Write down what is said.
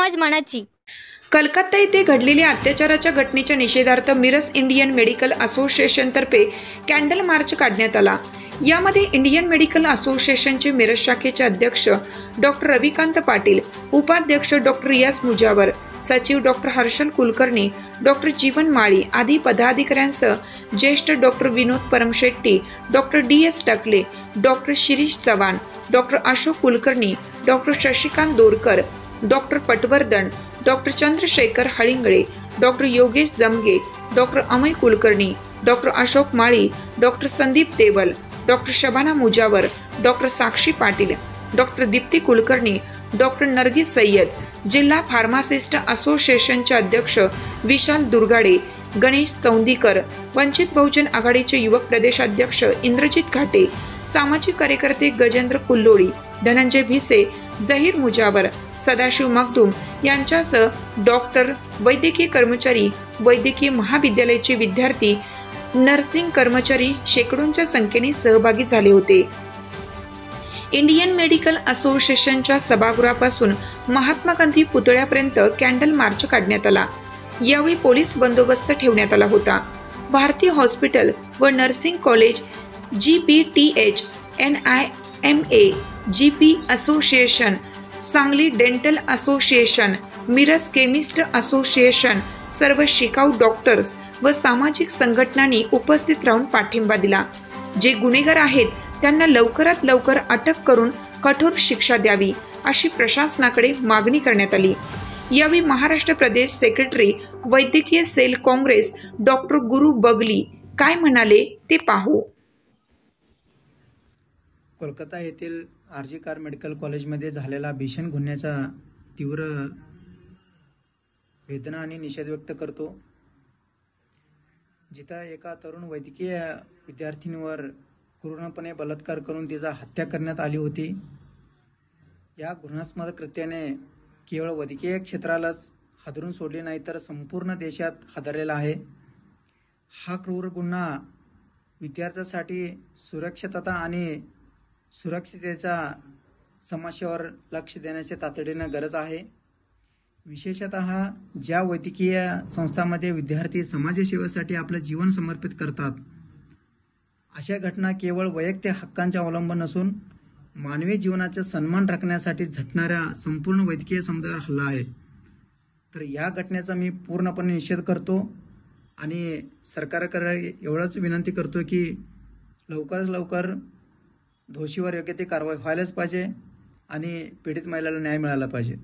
समज मनाची। कलकत्ता येथे घडलेल्या अत्याचाराच्या घटनेच्या निषेधार्थ मिरज इंडियन मेडिकल असोसिएशनतर्फे कॅन्डल मार्च काढण्यात आला। यामध्ये इंडियन मेडिकल असोसिएशनचे मिरज शाखेचे अध्यक्ष डॉक्टर रविकांत पाटील, उपाध्यक्ष डॉक्टर रियाज मुजावर, सचिव डॉक्टर हर्षल कुलकर्णी, डॉक्टर जीवन माळी आदी पदाधिकाऱ्यांसह ज्येष्ठ doctor Vinod Paramshetti, doctor DS Takle, doctor Shirish Chavan, doctor Ashok Kulkarni, doctor Shashikant Dorkar, doctor Patwardhan, doctor Chandrashekhar Halingale, doctor Yogesh Jamge, doctor Amay Kulkarni, doctor Ashok Mali, doctor Sandeep Deval, doctor Shabana Mujawar, doctor Sakshi Patil, doctor Deepti Kulkarni, doctor Nargis Sayyed, जिल्हा फार्मासिस्ट असोसिएशनचे अध्यक्ष विशाल दुर्गाडे, गणेश चौंदीकर, वंचित बहुजन आघाडीचे युवक प्रदेशाध्यक्ष इंद्रजित घाटे, सामाजिक कार्यकर्ते गजेंद्र कुल्लोळी, धनंजय भिसे, जहीर मुजावर, सदाशिव मखदूम यांच्यासह डॉक्टर, वैद्यकीय कर्मचारी, वैद्यकीय महाविद्यालयाचे विद्यार्थी, नर्सिंग कर्मचारी शेकडोंच्या संख्येने सहभागी झाले होते। इंडियन मेडिकल असोसिएशनच्या सभागृहापासून महात्मा गांधी पुतळ्यापर्यंत कॅन्डल मार्च काढण्यात आला। यावेळी पोलीस बंदोबस्त ठेवण्यात आला होता। भारतीय हॉस्पिटल व nursing college, GPTH, NIMA, GP association, Sangli dental association, Miraj chemist association, सर्व शिकाऊ डॉक्टर्स व सामाजिक संघटनांनी उपस्थित राहून पाठिंबा दिला। जे गुन्हेगार आहेत त्यांना लवकरात लवकर अटक करून कठोर शिक्षा द्यावी अशी प्रशासनाकडे मागणी करण्यात आली। यावेळी महाराष्ट्र प्रदेश सेक्रेटरी वैद्यकीय सेल काँग्रेस डॉक्टर गुरु बगली काय म्हणाले ते पाहू। कोलकाता येथील RG कार मेडिकल कॉलेजमध्ये झालेला भीषण गुन्ह्याचा तीव्र वेदना आणि निषेध व्यक्त करतो। जिथं एका तरुण वैद्यकीय विद्यार्थिनीवर क्रूरपणे बलात्कार करून तिचा हत्या करण्यात आली होती। या घृणास्पद कृत्याने केवळ वैद्यकीय क्षेत्रालाच हादरून सोडले नाही तर संपूर्ण देशात हादरलेला आहे। हा क्रूर गुन्हा विद्यार्थ्यांसाठी सुरक्षितता आणि सुरक्षिततेच्या समस्येवर लक्ष देण्याची तातडीने गरज आहे। विशेषतः ज्या वैद्यकीय संस्थांमध्ये विद्यार्थी समाजसेवेसाठी आपले जीवन समर्पित करतात, अशा घटना केवळ वैयक्तिक हक्कांचे अवलंबन नसून मानवी जीवनाचा सन्मान राखण्यासाठी झटणाऱ्या संपूर्ण वैद्यकीय समुदायावर हल्ला आहे। तर या घटनेचा मी पूर्णपणे निषेध करतो आणि सरकारकडे एवढंच विनंती करतो की लवकरात लवकर दोषीवर योग्य ती कारवाई व्हायलाच पाहिजे आणि पीडित महिलेला न्याय मिळाला पाहिजे।